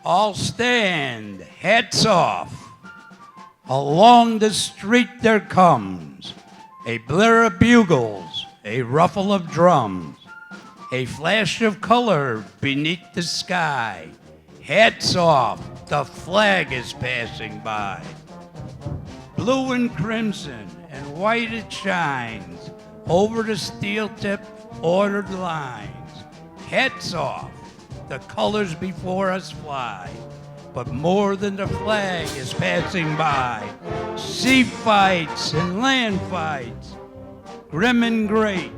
All stand, hats off. Along the street there comes a blare of bugles, a ruffle of drums, a flash of color beneath the sky. Hats off, the flag is passing by. Blue and crimson and white it shines over the steel-tipped ordered lines. Hats off, the colors before us fly. But more than the flag is passing by. Sea fights and land fights, grim and great,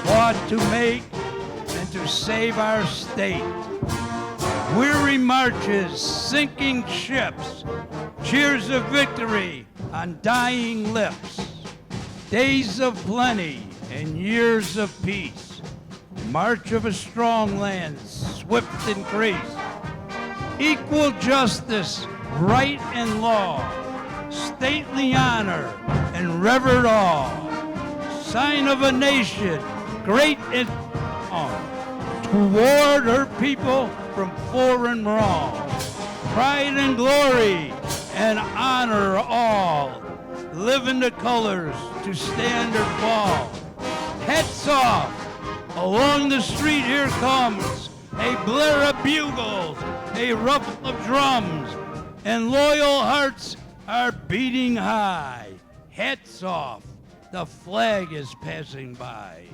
fought to make and to save our state. Weary marches, sinking ships, cheers of victory on dying lips. Days of plenty and years of peace, march of a strong land, swift increase. Equal justice, right and law, stately honor and revered awe, sign of a nation great and strong, toward her people from foreign wrong. Pride and glory and honor all, live in the colors to stand or fall. Hats off, along the street here comes a blare of bugles, a ruffle of drums, and loyal hearts are beating high. Hats off, the flag is passing by.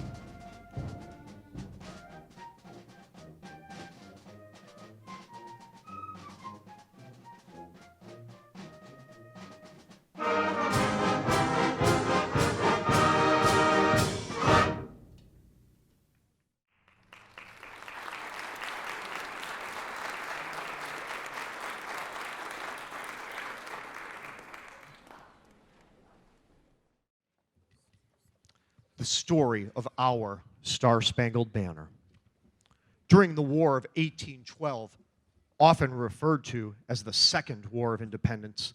The story of our Star-Spangled Banner. During the War of 1812, often referred to as the Second War of Independence,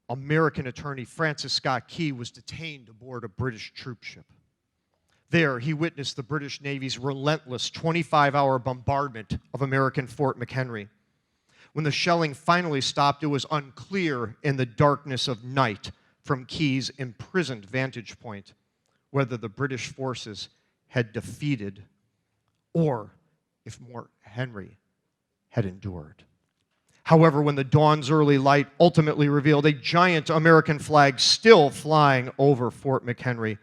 American attorney Francis Scott Key was detained aboard a British troopship. There, he witnessed the British Navy's relentless 25-hour bombardment of American Fort McHenry. When the shelling finally stopped, it was unclear in the darkness of night from Key's imprisoned vantage point whether the British forces had defeated or if Fort Henry had endured. However, when the dawn's early light ultimately revealed a giant American flag still flying over Fort McHenry,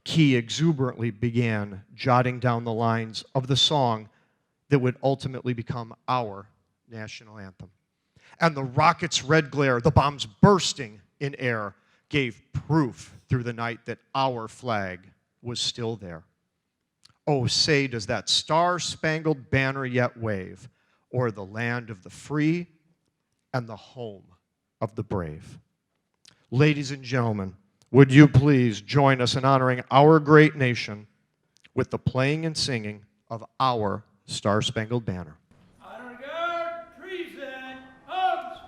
Key exuberantly began jotting down the lines of the song that would ultimately become our national anthem. And the rocket's red glare, the bombs bursting in air, gave proof through the night that our flag was still there. Oh, say, does that star-spangled banner yet wave o'er the land of the free and the home of the brave? Ladies and gentlemen, would you please join us in honoring our great nation with the playing and singing of our Star-Spangled Banner. Honor guard, treason, arms!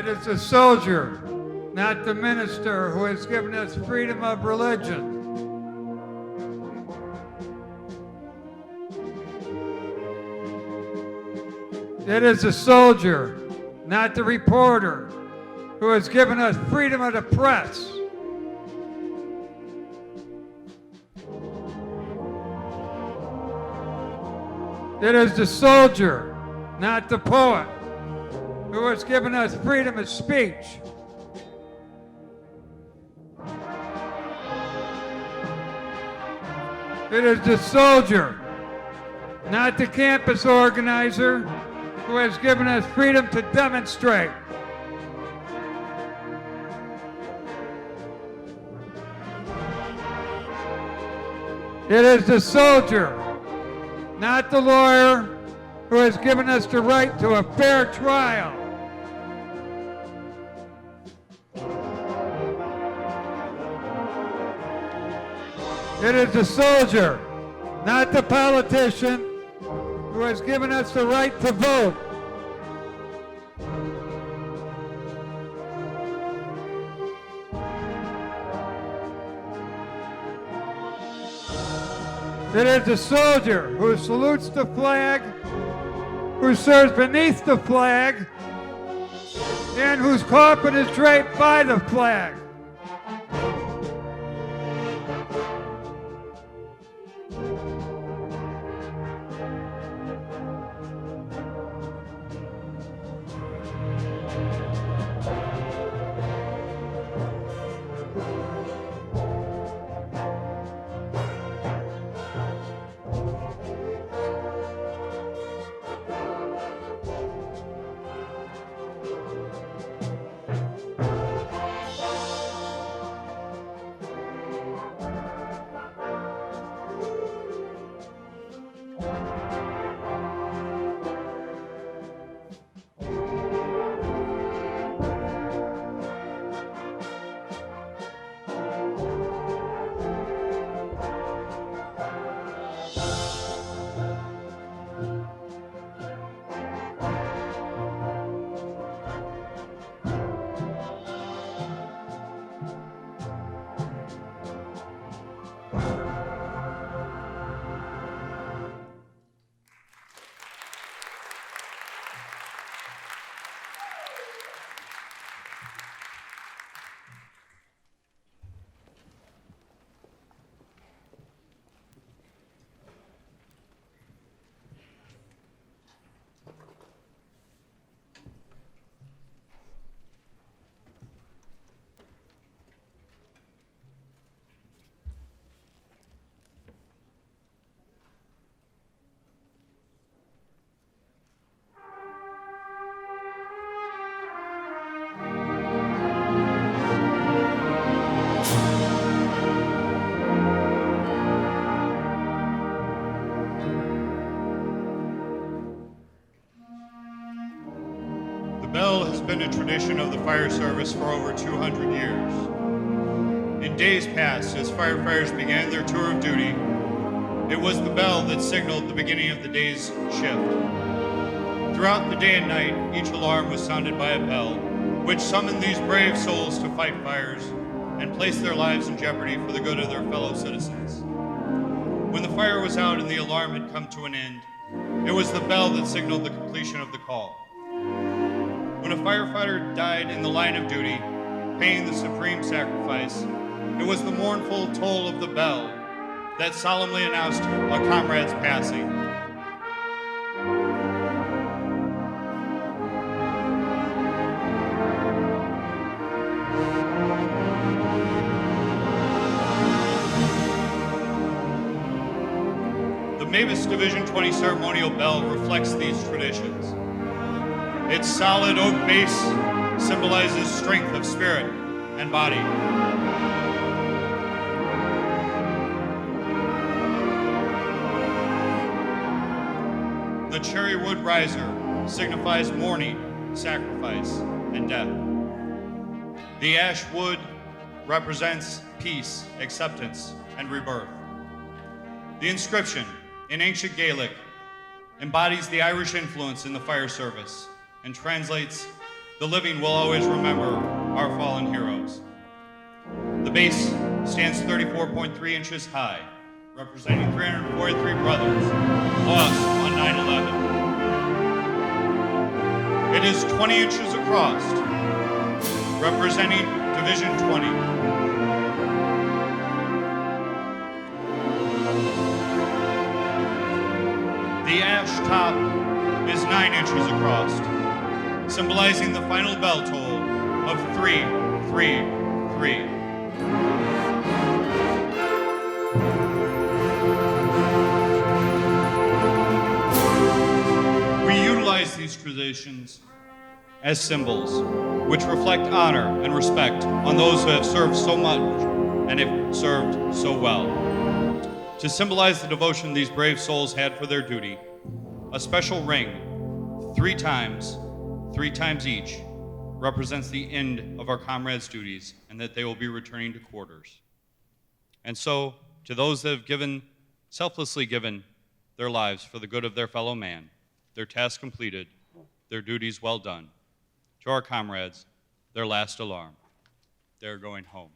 It is the soldier, not the minister, who has given us freedom of religion. It is the soldier, not the reporter, who has given us freedom of the press. It is the soldier, not the poet, who has given us freedom of speech. It is the soldier, not the campus organizer, who has given us freedom to demonstrate. It is the soldier, not the lawyer, who has given us the right to a fair trial. It is the soldier, not the politician, who has given us the right to vote. It is the soldier who salutes the flag, who serves beneath the flag, and whose coffin is draped by the flag. Been a tradition of the fire service for over 200 years. In days past, as firefighters began their tour of duty, it was the bell that signaled the beginning of the day's shift. Throughout the day and night, each alarm was sounded by a bell, which summoned these brave souls to fight fires and place their lives in jeopardy for the good of their fellow citizens. When the fire was out and the alarm had come to an end, it was the bell that signaled the completion of the call. When a firefighter died in the line of duty, paying the supreme sacrifice, it was the mournful toll of the bell that solemnly announced a comrade's passing. The Mavis Division 20 ceremonial bell reflects these traditions. Its solid oak base symbolizes strength of spirit and body. The cherry wood riser signifies mourning, sacrifice, and death. The ash wood represents peace, acceptance, and rebirth. The inscription, in ancient Gaelic, embodies the Irish influence in the fire service and translates, the living will always remember our fallen heroes. The base stands 34.3 inches high, representing 343 brothers lost on 9/11. It is 20 inches across, representing Division 20. The ash top is 9 inches across, symbolizing the final bell toll of 333. We utilize these traditions as symbols which reflect honor and respect on those who have served so much and have served so well. To symbolize the devotion these brave souls had for their duty, a special ring, 3 times each, represents the end of our comrades' duties and that they will be returning to quarters. And so, to those that have selflessly given their lives for the good of their fellow man, their task completed, their duties well done. To our comrades, their last alarm. They're going home.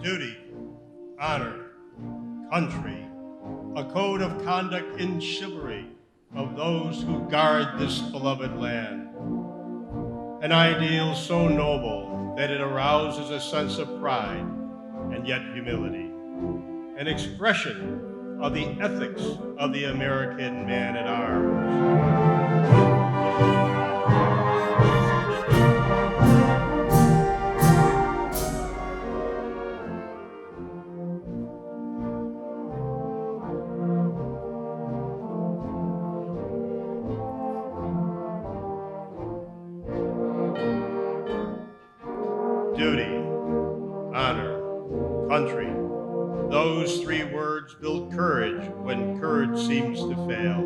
duty, honor, country, a code of conduct in chivalry of those who guard this beloved land. An ideal so noble that it arouses a sense of pride and yet humility. An expression of the ethics of the American man-at-arms. Duty, honor, country. Those three words build courage when courage seems to fail.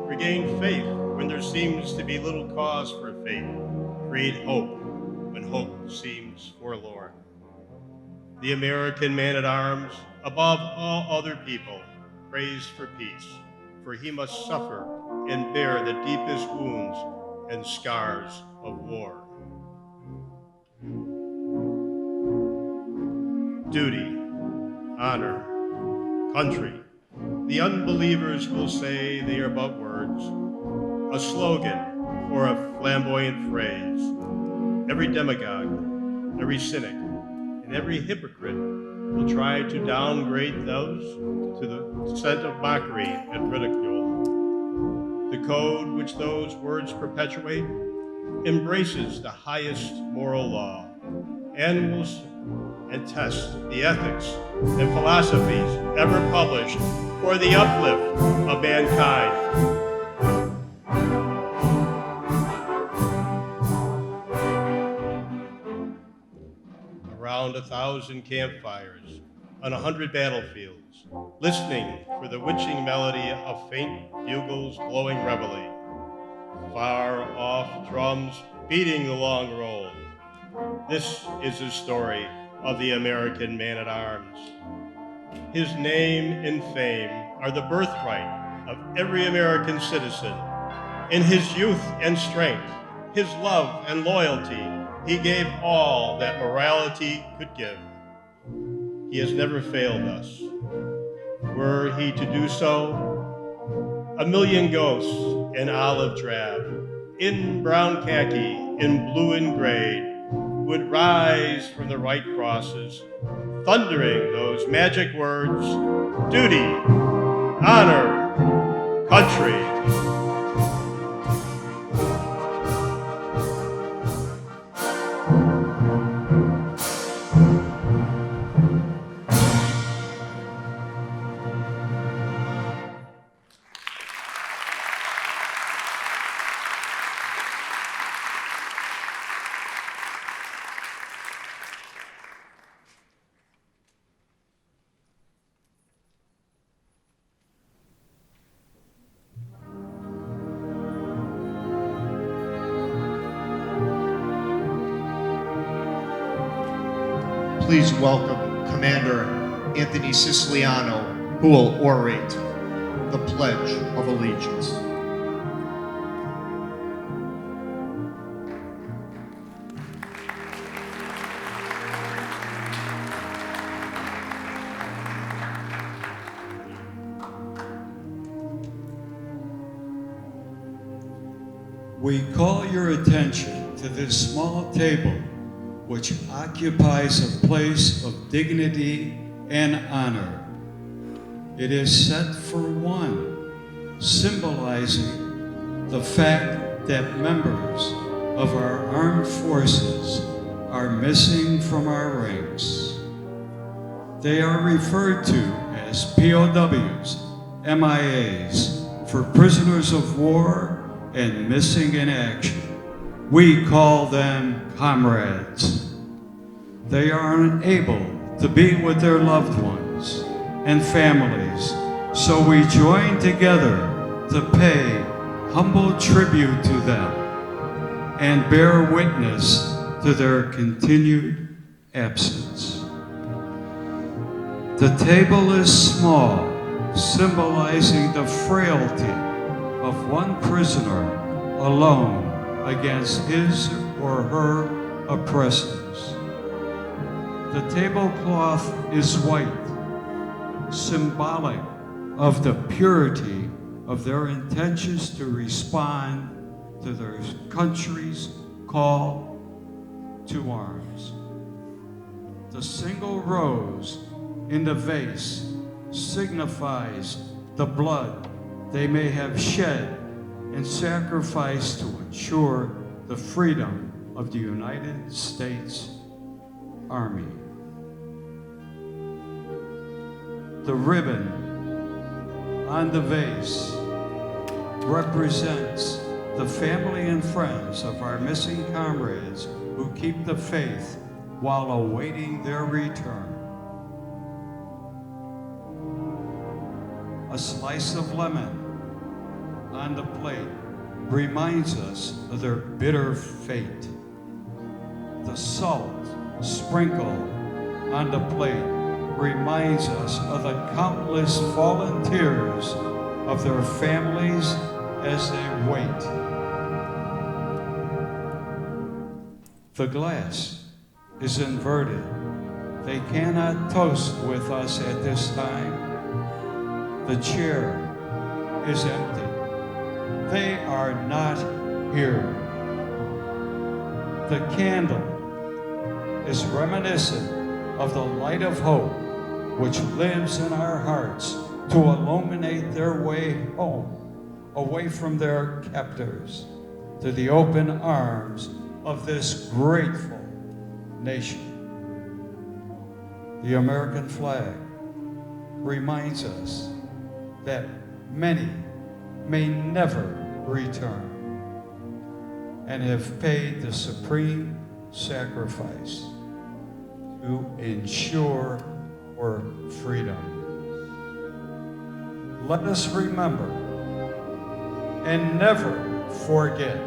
Regain faith when there seems to be little cause for faith. Create hope when hope seems forlorn. The American man-at-arms, above all other people, prays for peace, for he must suffer and bear the deepest wounds and scars of war. Duty, honor, country. The unbelievers will say they are but words, a slogan or a flamboyant phrase. Every demagogue, every cynic, and every hypocrite will try to downgrade those to the scent of mockery and ridicule. The code which those words perpetuate embraces the highest moral law and will test the ethics and philosophies ever published for the uplift of mankind. Around 1,000 campfires on 100 battlefields, listening for the witching melody of faint bugles blowing reveille. Far off drums beating the long roll. This is the story of the American man-at-arms. His name and fame are the birthright of every American citizen. In his youth and strength, his love and loyalty, he gave all that morality could give. He has never failed us. Were he to do so, a million ghosts in olive drab, in brown khaki, in blue and gray, would rise from the right crosses, thundering those magic words, duty, honor, country. Please welcome Commander Anthony Siciliano, who will orate the Pledge of Allegiance. We call your attention to this small table which occupies a place of dignity and honor. It is set for one, symbolizing the fact that members of our armed forces are missing from our ranks. They are referred to as POWs, MIAs, for prisoners of war and missing in action. We call them comrades. They are unable to be with their loved ones and families, so we join together to pay humble tribute to them and bear witness to their continued absence. The table is small, symbolizing the frailty of one prisoner alone against his or her oppressors. The tablecloth is white, symbolic of the purity of their intentions to respond to their country's call to arms. The single rose in the vase signifies the blood they may have shed and sacrificed to ensure the freedom of the United States Army. The ribbon on the vase represents the family and friends of our missing comrades who keep the faith while awaiting their return. A slice of lemon on the plate reminds us of their bitter fate. The salt sprinkled on the plate reminds us of the countless fallen tears of their families as they wait. The glass is inverted. They cannot toast with us at this time. The chair is empty. They are not here. The candle is reminiscent of the light of hope which lives in our hearts to illuminate their way home, away from their captors, to the open arms of this grateful nation. The American flag reminds us that many may never return and have paid the supreme sacrifice to ensure our freedom. Let us remember and never forget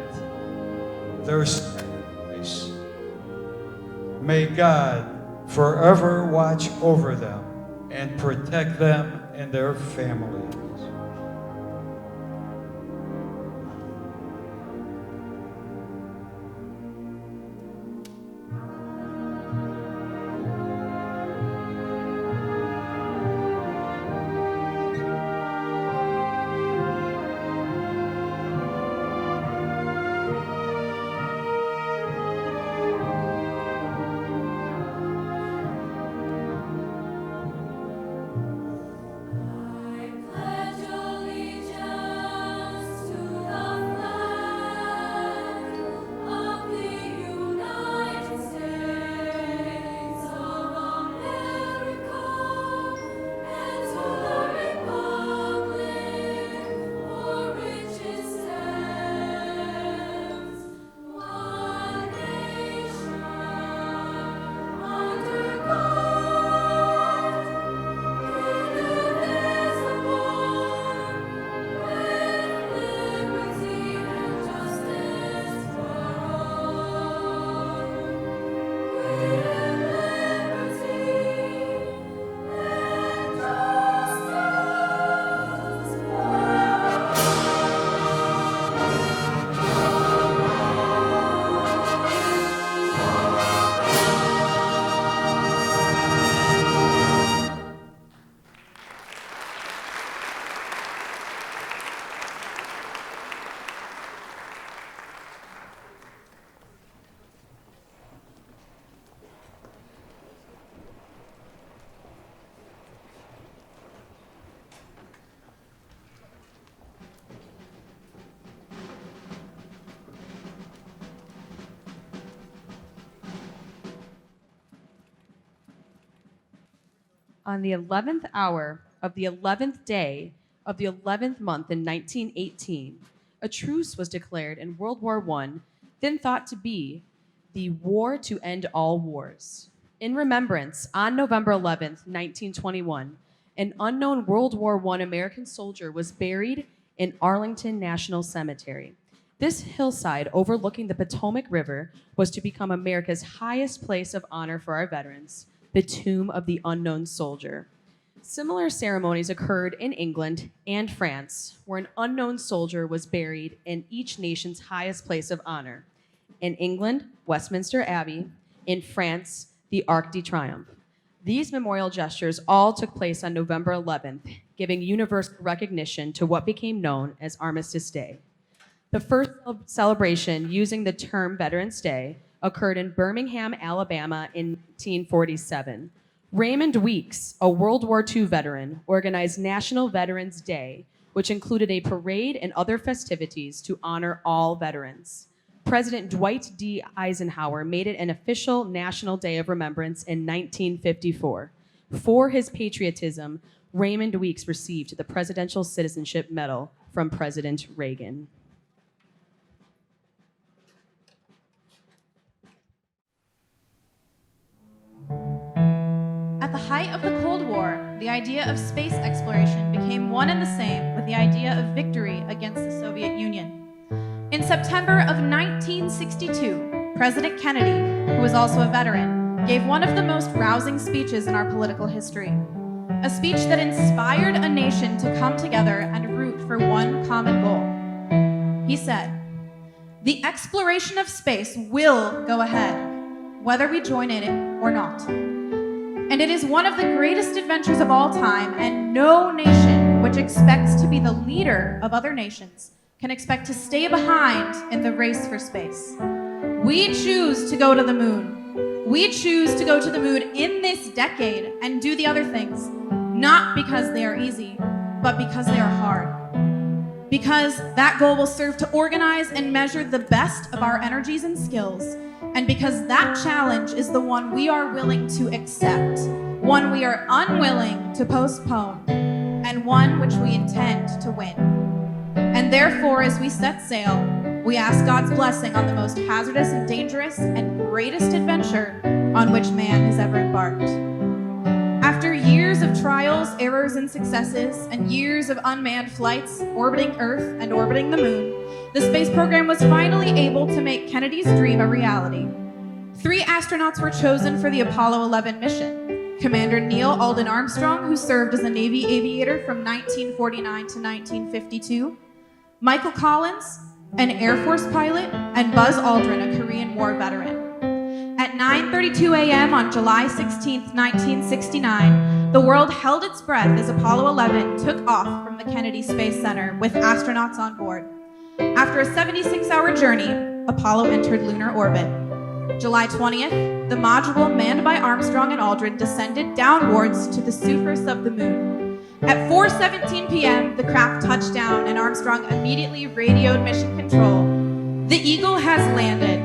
their sacrifice. May God forever watch over them and protect them and their families. On the 11th hour of the 11th day of the 11th month in 1918, a truce was declared in World War I, then thought to be the war to end all wars. In remembrance, on November 11th, 1921, an unknown World War I American soldier was buried in Arlington National Cemetery. This hillside overlooking the Potomac River was to become America's highest place of honor for our veterans, the tomb of the unknown soldier. Similar ceremonies occurred in England and France, where an unknown soldier was buried in each nation's highest place of honor. In England, Westminster Abbey. In France, the Arc de Triomphe. These memorial gestures all took place on November 11th, giving universal recognition to what became known as Armistice Day. The first celebration using the term Veterans Day occurred in Birmingham, Alabama in 1947. Raymond Weeks, a World War II veteran, organized National Veterans Day, which included a parade and other festivities to honor all veterans. President Dwight D. Eisenhower made it an official National Day of Remembrance in 1954. For his patriotism, Raymond Weeks received the Presidential Citizenship Medal from President Reagan. At the height of the Cold War, the idea of space exploration became one and the same with the idea of victory against the Soviet Union. In September of 1962, President Kennedy, who was also a veteran, gave one of the most rousing speeches in our political history. A speech that inspired a nation to come together and root for one common goal. He said, "The exploration of space will go ahead, whether we join in it or not. And it is one of the greatest adventures of all time, and no nation which expects to be the leader of other nations can expect to stay behind in the race for space. We choose to go to the moon. We choose to go to the moon in this decade and do the other things, not because they are easy, but because they are hard. Because that goal will serve to organize and measure the best of our energies and skills, and because that challenge is the one we are willing to accept, one we are unwilling to postpone, and one which we intend to win. And therefore, as we set sail, we ask God's blessing on the most hazardous and dangerous and greatest adventure on which man has ever embarked." After years of trials, errors, and successes, and years of unmanned flights orbiting Earth and orbiting the moon, the space program was finally able to make Kennedy's dream a reality. 3 astronauts were chosen for the Apollo 11 mission. Commander Neil Alden Armstrong, who served as a Navy aviator from 1949 to 1952, Michael Collins, an Air Force pilot, and Buzz Aldrin, a Korean War veteran. At 9:32 a.m. on July 16, 1969, the world held its breath as Apollo 11 took off from the Kennedy Space Center with astronauts on board. After a 76-hour journey, Apollo entered lunar orbit. July 20th, the module manned by Armstrong and Aldrin descended downwards to the surface of the moon. At 4:17 p.m., the craft touched down and Armstrong immediately radioed mission control. "The Eagle has landed."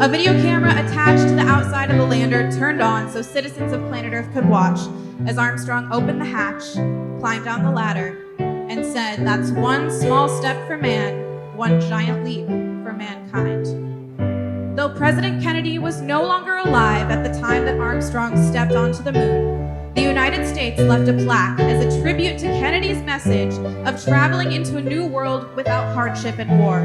A video camera attached to the outside of the lander turned on so citizens of planet Earth could watch as Armstrong opened the hatch, climbed down the ladder, and said, "That's one small step for man, one giant leap for mankind." Though President Kennedy was no longer alive at the time that Armstrong stepped onto the moon, the United States left a plaque as a tribute to Kennedy's message of traveling into a new world without hardship and war.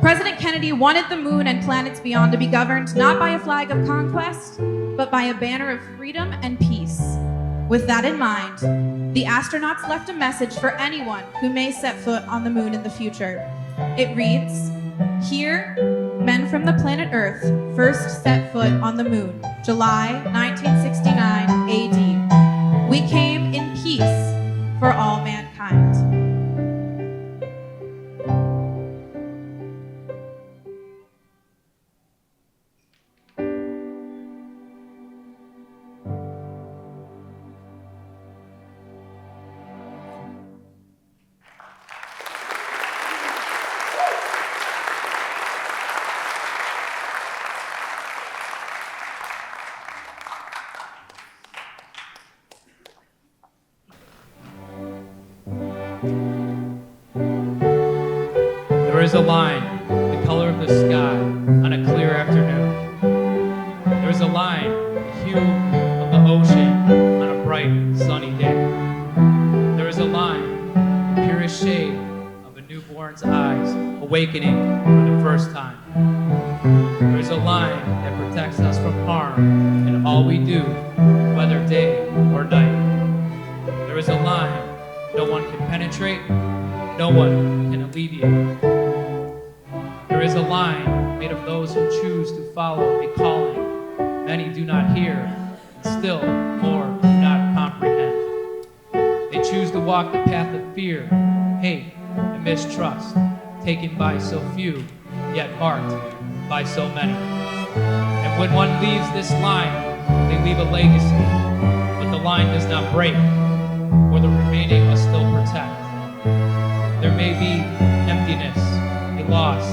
President Kennedy wanted the moon and planets beyond to be governed not by a flag of conquest, but by a banner of freedom and peace. With that in mind, the astronauts left a message for anyone who may set foot on the moon in the future. It reads, "Here, men from the planet Earth first set foot on the moon, July 1969 AD. We came in peace for all mankind." There is a line, the color of the sky on a clear afternoon. There is a line, the hue of the ocean on a bright, sunny day. There is a line, the purest shade of a newborn's eyes, awakening for the first time. There is a line that protects us from harm in all we do, whether day or night. There is a line no one can penetrate, no one can alleviate. There is a line made of those who choose to follow a calling Many do not hear, and still more do not comprehend. They choose to walk the path of fear, hate, and mistrust, taken by so few, yet marked by so many. And when one leaves this line, they leave a legacy, but the line does not break, or the remaining must still protect. There may be emptiness, a loss,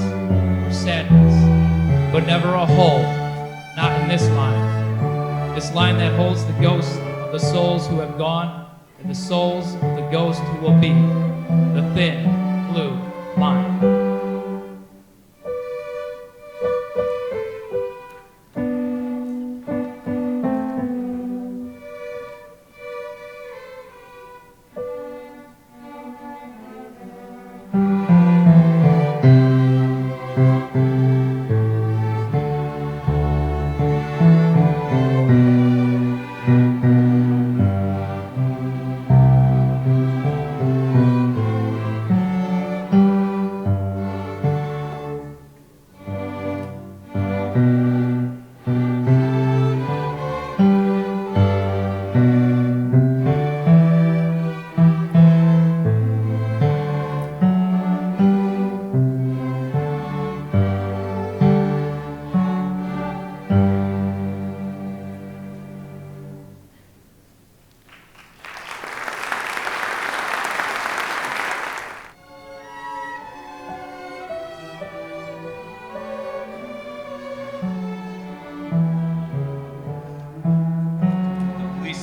or sadness, but never a hole, not in this line. This line that holds the ghosts of the souls who have gone and the souls of the ghosts who will be, the thin blue line.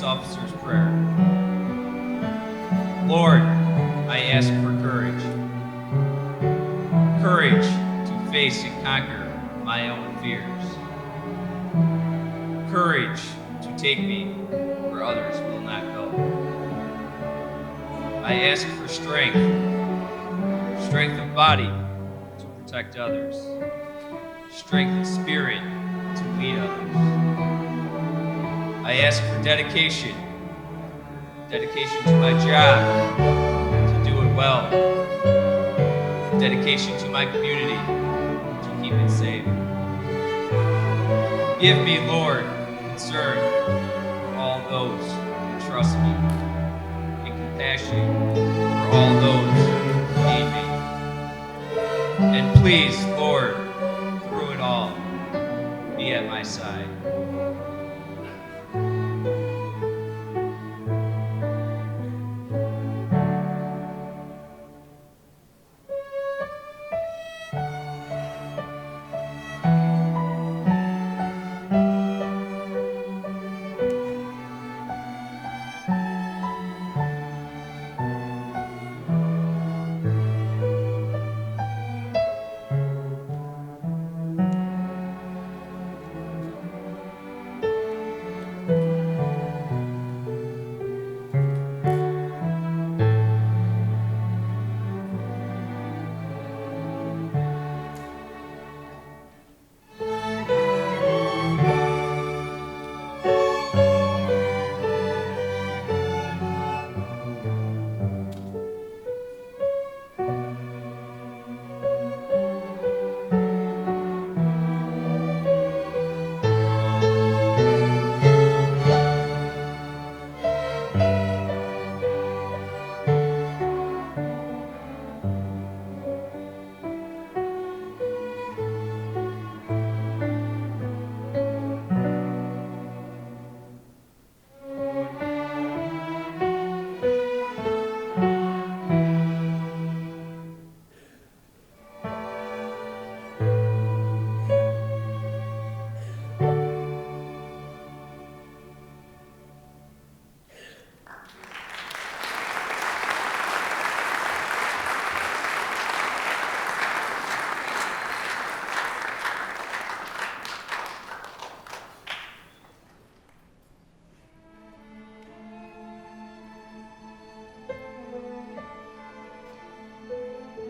Officer's prayer. Lord, I ask for courage. Courage to face and conquer my own fears. Courage to take me where others will not go. I ask for strength. Strength of body to protect others. Strength of spirit to lead others. I ask for dedication. Dedication to my job, to do it well. Dedication to my community, to keep it safe. Give me, Lord, concern for all those who trust me, and compassion for all those who need me. And please, Lord, through it all, be at my side.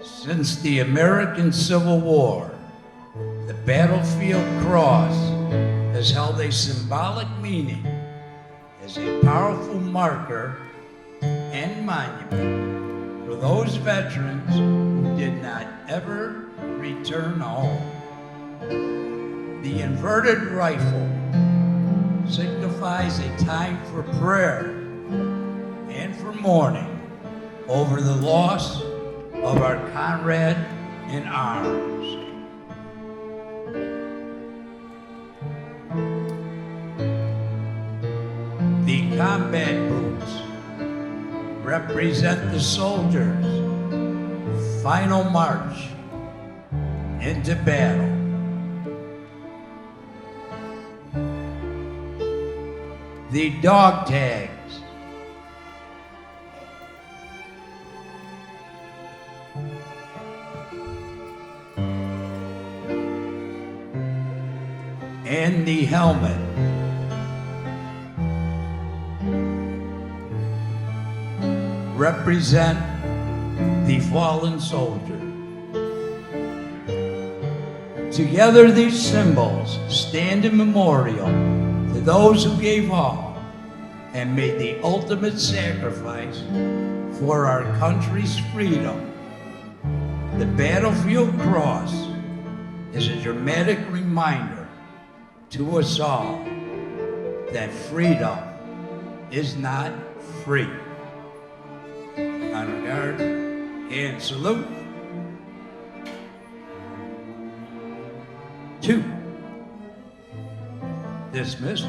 Since the American Civil War, the battlefield cross has held a symbolic meaning as a powerful marker and monument for those veterans who did not ever return home. The inverted rifle signifies a time for prayer and for mourning over the loss of our comrade in arms. The combat boots represent the soldiers' final march into battle. The dog tags and the helmet represent the fallen soldier. Together, these symbols stand in memorial to those who gave all and made the ultimate sacrifice for our country's freedom. The battlefield cross is a dramatic reminder to us all that freedom is not free. Honor guard and salute. 2. Dismissed.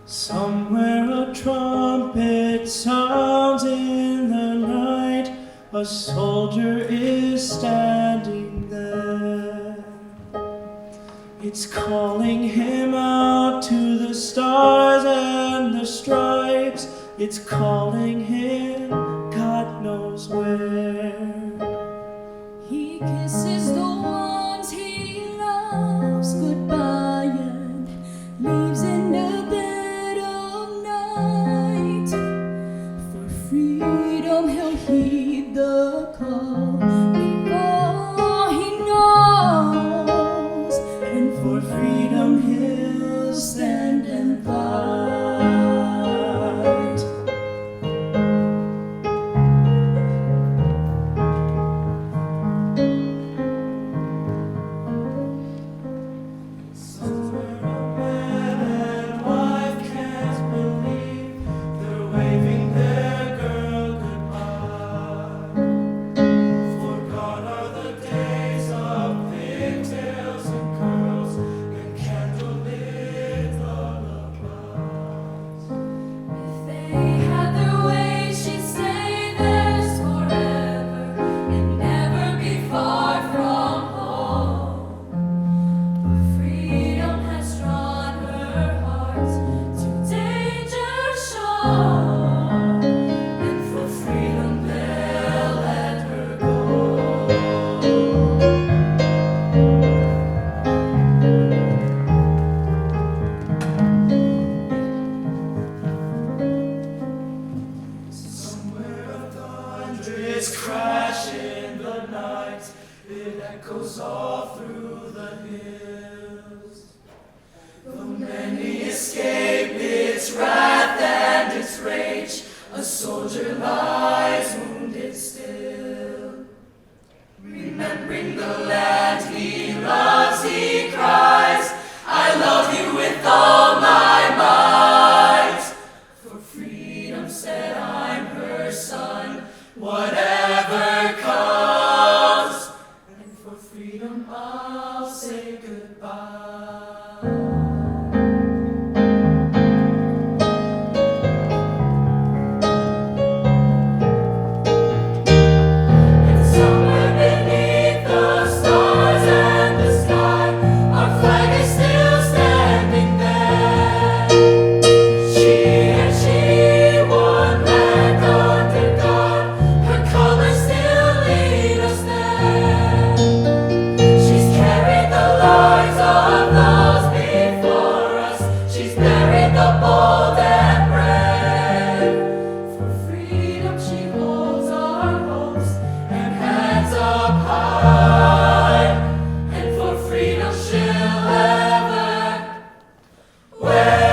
Somewhere a trumpet sounds in the night, a soldier is standing there. It's calling him out to the stars and the stripes, it's calling him God knows where. He kisses the ones he loves goodbye and leaves in the dead of night. For freedom he'll heed the call before he knows, and for freedom he'll stand and fight. all through the hills. Though many escape its wrath and its rage, a soldier lies wounded still. Remembering the land he loves, he cries, I love you with all my might. For freedom said I'm her son, whatever comes. And for freedom I'll say goodbye. And somewhere beneath the stars and the sky, our flag is still standing there. She one land under God, her colors still lead us there. She's carried the lives of those before us, she's buried the bold and brave. For freedom she holds our hopes and hands up high, and for freedom she'll ever wave.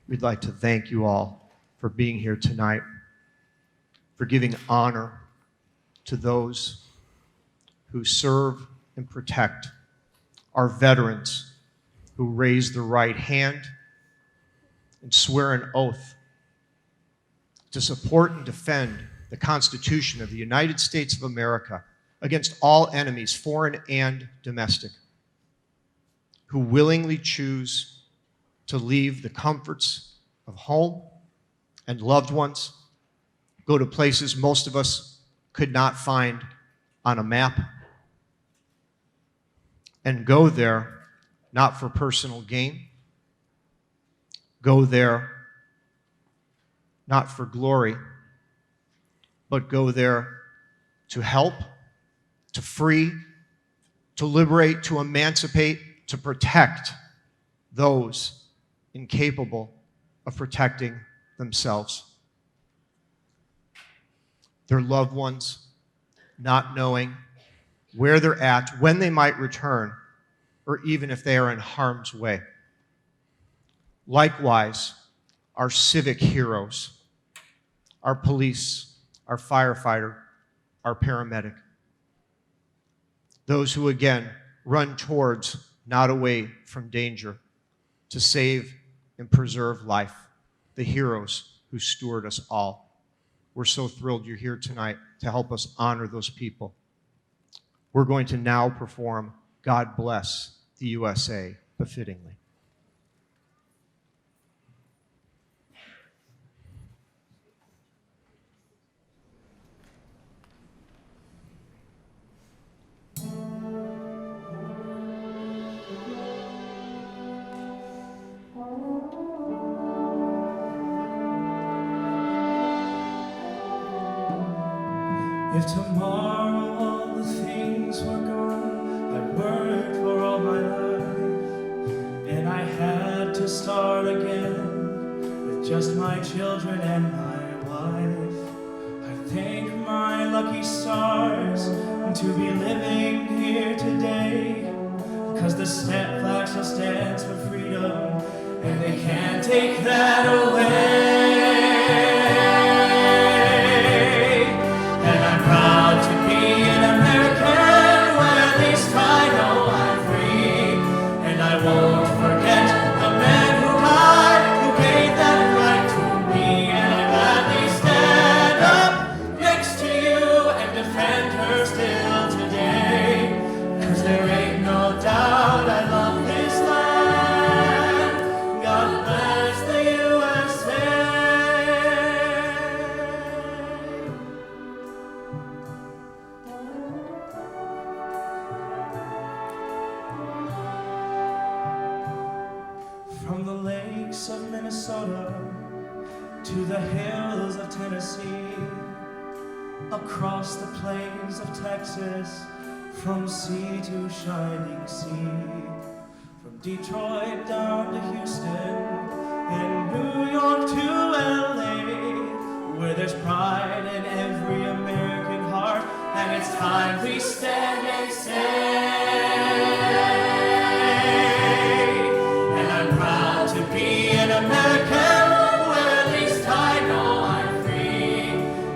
We'd like to thank you all for being here tonight, for giving honor to those who serve and protect our veterans who raise the right hand and swear an oath to support and defend the Constitution of the United States of America against all enemies, foreign and domestic, who willingly choose to leave the comforts of home and loved ones, go to places most of us could not find on a map, and go there not for personal gain, go there not for glory, but go there to help, to free, to liberate, to emancipate, to protect those incapable of protecting themselves. Their loved ones not knowing where they're at, when they might return, or even if they are in harm's way. Likewise, our civic heroes, our police, our firefighter, our paramedic, those who again run towards, not away from danger, to save and preserve life, the heroes who steward us all. We're so thrilled you're here tonight to help us honor those people. We're going to now perform God Bless the USA befittingly. If tomorrow all the things were gone I worked for all my life, and I had to start again with just my children and my wife, I thank my lucky stars to be living here today, 'cause the flag still stands for freedom, and they can't take that away. And I'm proud to be an American, where at least I know I'm free. And I won't forget the men who died, who gave that right to me. And I gladly stand up next to you and defend her still today, 'cause there ain't no doubt I love this land. God bless the USA. From the lakes of Minnesota to the hills of Tennessee, across the plains of Texas, from sea to shining sea, from Detroit down to Houston, and New York to LA, where there's pride in every American heart, and it's time we stand and say, and I'm proud to be an American, where at least I know I'm free,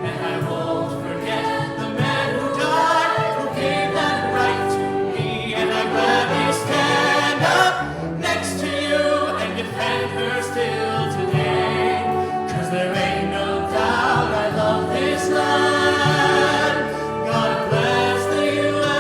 and I won't forget the men who died, who gave that right to me, and I gladly stand up next to you and defend her still today, 'cause there ain't no doubt I love this land. God bless the USA.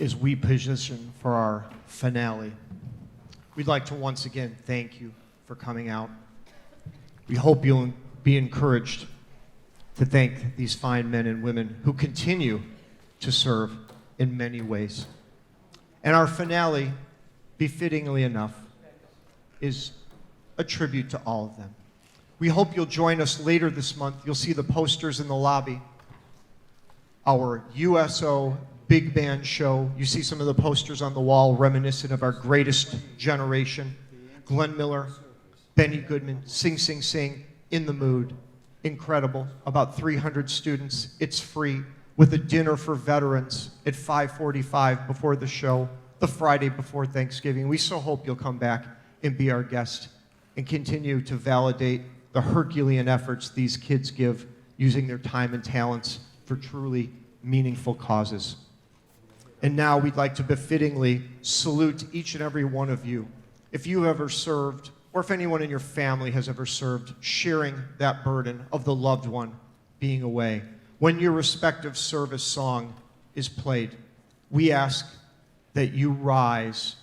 as we position for our finale. We'd like to once again thank you for coming out. We hope you'll be encouraged to thank these fine men and women who continue to serve in many ways. And our finale, befittingly enough, is a tribute to all of them. We hope you'll join us later this month. You'll see the posters in the lobby. Our USO Big Band show. You see some of the posters on the wall reminiscent of our greatest generation. Glenn Miller, Benny Goodman, Sing Sing Sing, In the Mood. Incredible. About 300 students. It's free, with a dinner for veterans at 5:45 before the show, the Friday before Thanksgiving. We so hope you'll come back and be our guest and continue to validate the Herculean efforts these kids give using their time and talents for truly meaningful causes. And now we'd like to befittingly salute each and every one of you. If you have ever served, or if anyone in your family has ever served, sharing that burden of the loved one being away. When your respective service song is played, we ask that you rise,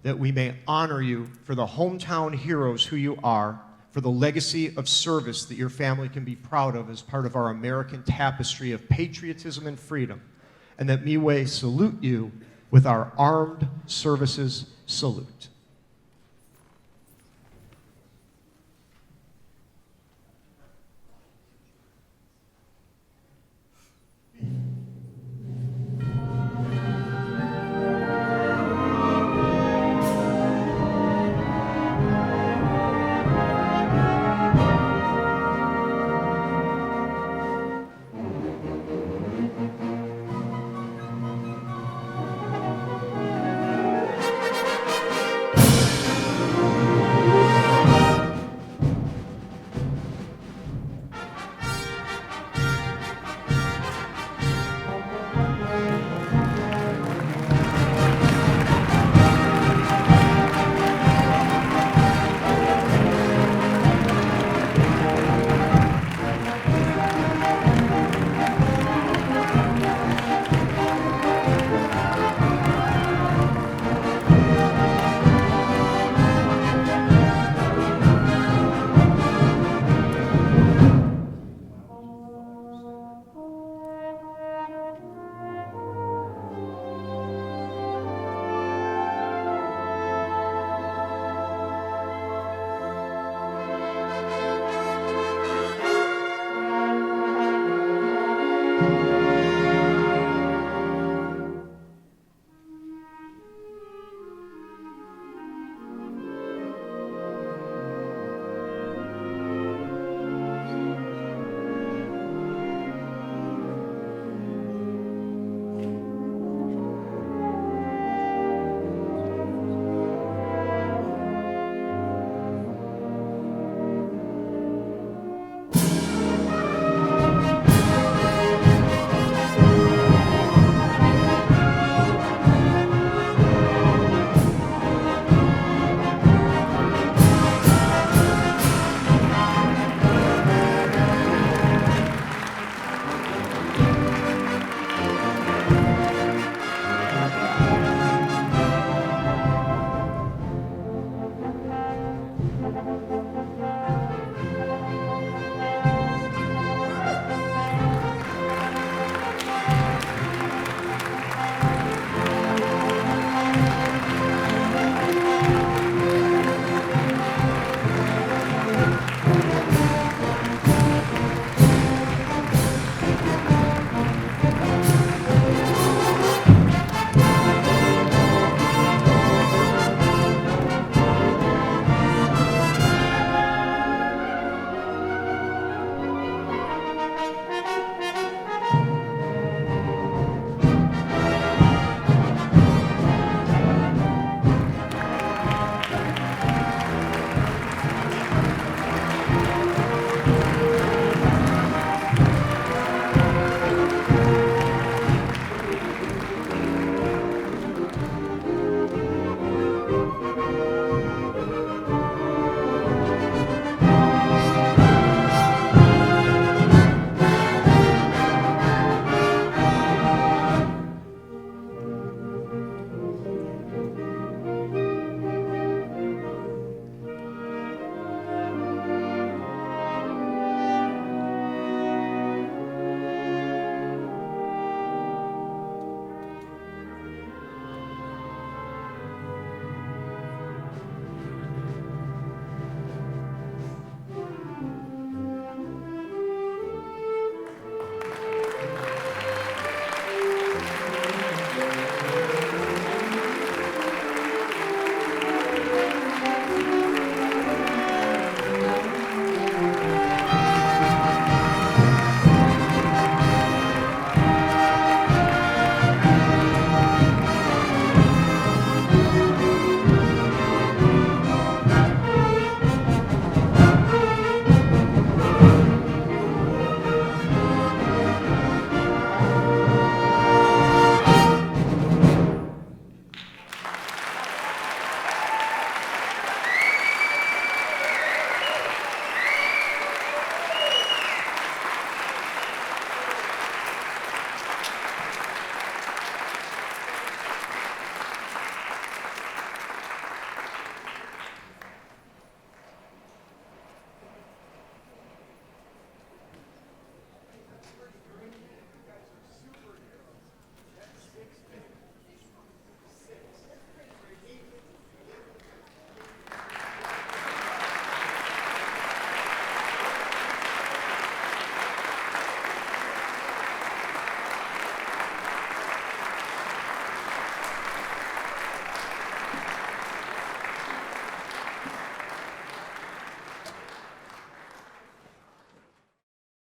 that we may honor you for the hometown heroes who you are, for the legacy of service that your family can be proud of as part of our American tapestry of patriotism and freedom, and that we may salute you with our armed services salute.